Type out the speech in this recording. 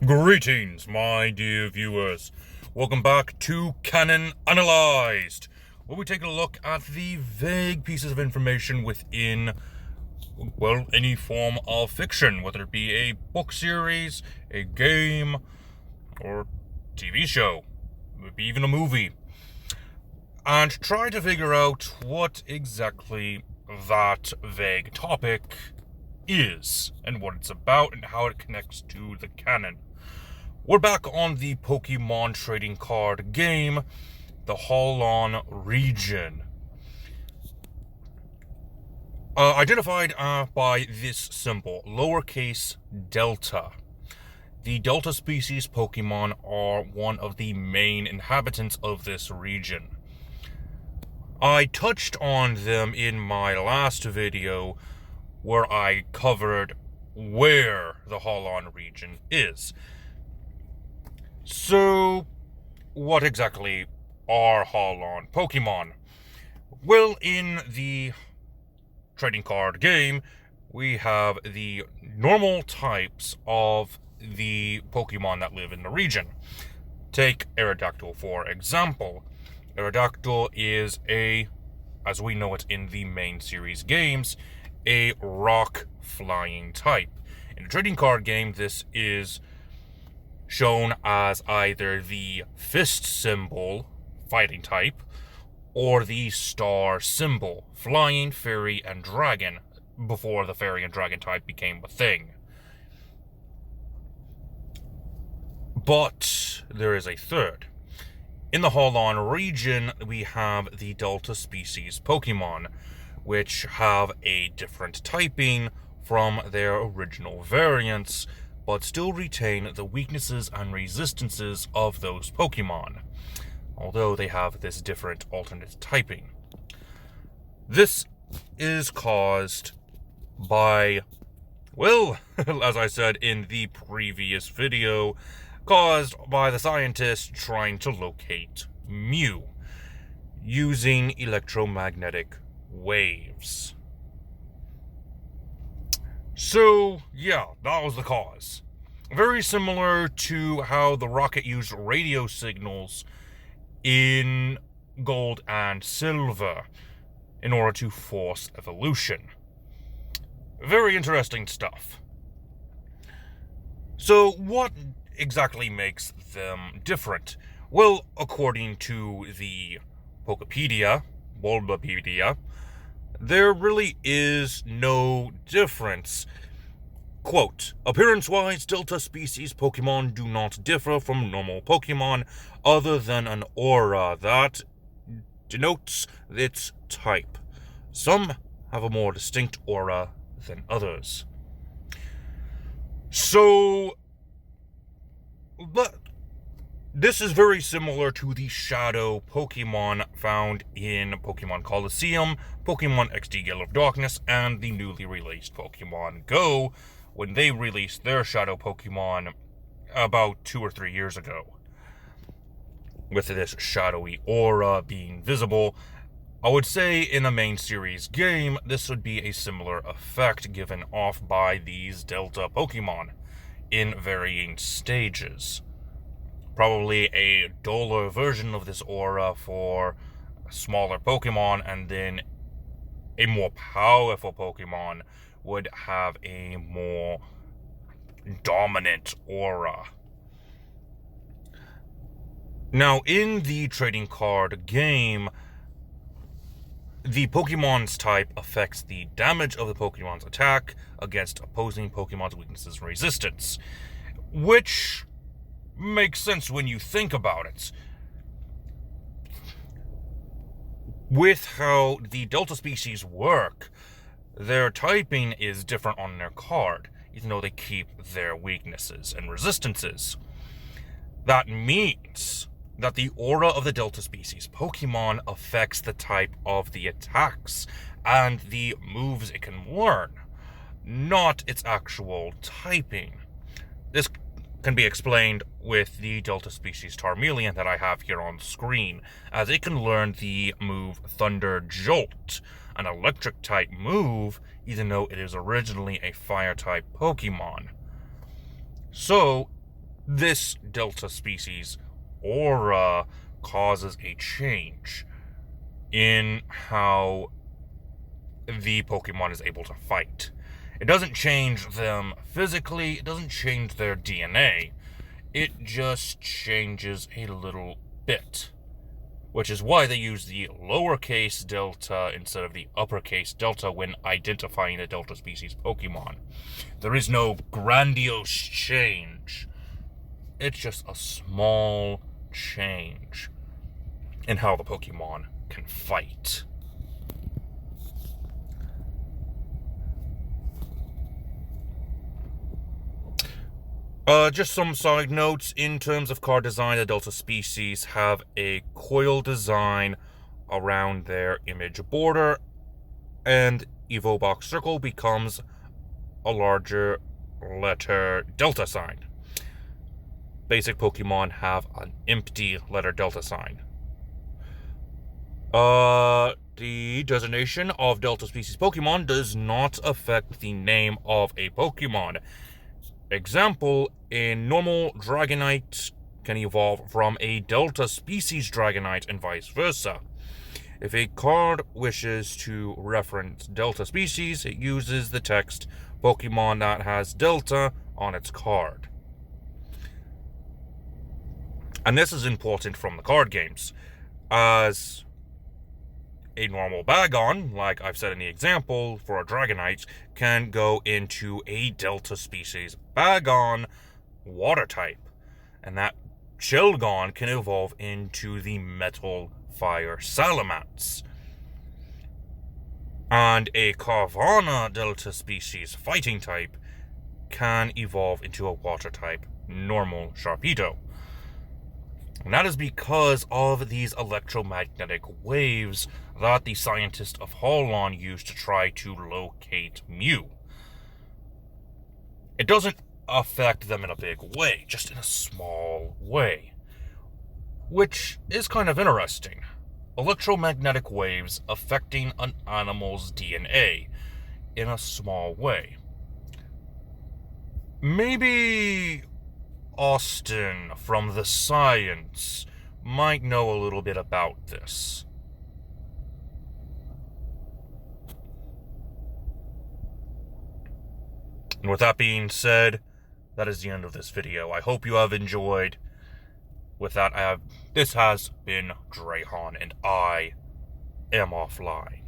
Greetings, my dear viewers. Welcome back to Canon Analyzed, where we take a look at the vague pieces of information within, well, any form of fiction, whether it be a book series, a game, or TV show, maybe even a movie, and try to figure out what exactly that vague topic is, and what it's about, and how it connects to the canon. We're back on the Pokemon trading card game, the Holon region. Identified by this symbol, lowercase delta. The Delta species Pokemon are one of the main inhabitants of this region. I touched on them in my last video, where I covered where the Holon region is. So, what exactly are Holon Pokemon? Well, in the trading card game, we have the normal types of the Pokemon that live in the region. Take Aerodactyl, for example. Aerodactyl is as we know it in the main series games, a rock flying type. In a trading card game, this is shown as either the fist symbol, fighting type, or the star symbol, flying, fairy, and dragon, before the fairy and dragon type became a thing. But there is a third. In the Holon region, we have the Delta species Pokemon, which have a different typing from their original variants, but still retain the weaknesses and resistances of those Pokemon, although they have this different alternate typing. This is caused by, well, as I said in the previous video, caused by the scientists trying to locate Mew using electromagnetic waves. So, yeah, that was the cause. Very similar to how the rocket used radio signals in Gold and Silver in order to force evolution. Very interesting stuff. So, what exactly makes them different? Well, according to the Bulbapedia, there really is no difference. Quote, appearance-wise, Delta species Pokemon do not differ from normal Pokemon other than an aura that denotes its type. Some have a more distinct aura than others. So, but this is very similar to the shadow Pokemon found in Pokemon Colosseum, Pokemon XD Gale of Darkness, and the newly released Pokemon Go, when they released their shadow Pokemon about 2 or 3 years ago. With this shadowy aura being visible, I would say in a main series game, this would be a similar effect given off by these Delta Pokemon in varying stages. Probably a duller version of this aura for smaller Pokemon, and then a more powerful Pokemon would have a more dominant aura. Now, in the trading card game, the Pokemon's type affects the damage of the Pokemon's attack against opposing Pokemon's weaknesses and resistance, which makes sense when you think about it. With how the Delta species work, their typing is different on their card, even though they keep their weaknesses and resistances. That means that the aura of the Delta species Pokemon affects the type of the attacks and the moves it can learn, not its actual typing. This can be explained with the Delta species Charmeleon that I have here on screen, as it can learn the move Thunder Jolt, an electric type move, even though it is originally a fire type Pokemon. So, this Delta species aura causes a change in how the Pokemon is able to fight. It doesn't change them physically, it doesn't change their DNA, it just changes a little bit. Which is why they use the lowercase delta instead of the uppercase delta when identifying a Delta species Pokemon. There is no grandiose change. It's just a small change in how the Pokemon can fight. Just some side notes. In terms of card design, the Delta species have a coil design around their image border, and EvoBox Circle becomes a larger letter Delta sign. Basic Pokemon have an empty letter Delta sign. The designation of Delta species Pokemon does not affect the name of a Pokemon. Example, a normal Dragonite can evolve from a Delta species Dragonite and vice versa. If a card wishes to reference Delta species, it uses the text Pokemon that has Delta on its card. And this is important from the card games, as a normal Bagon, like I've said in the example for a Dragonite, can go into a Delta species Bagon water type, and that Shelgon can evolve into the Metal Fire Salamence. And a Carvanha Delta species fighting type can evolve into a water type normal Sharpedo. And that is because of these electromagnetic waves that the scientists of Holon used to try to locate Mew. It doesn't affect them in a big way, just in a small way. Which is kind of interesting. Electromagnetic waves affecting an animal's DNA in a small way. Maybe Austin from The Science might know a little bit about this. And with that being said, that is the end of this video. I hope you have enjoyed. With that, this has been Drayhan, and I am offline.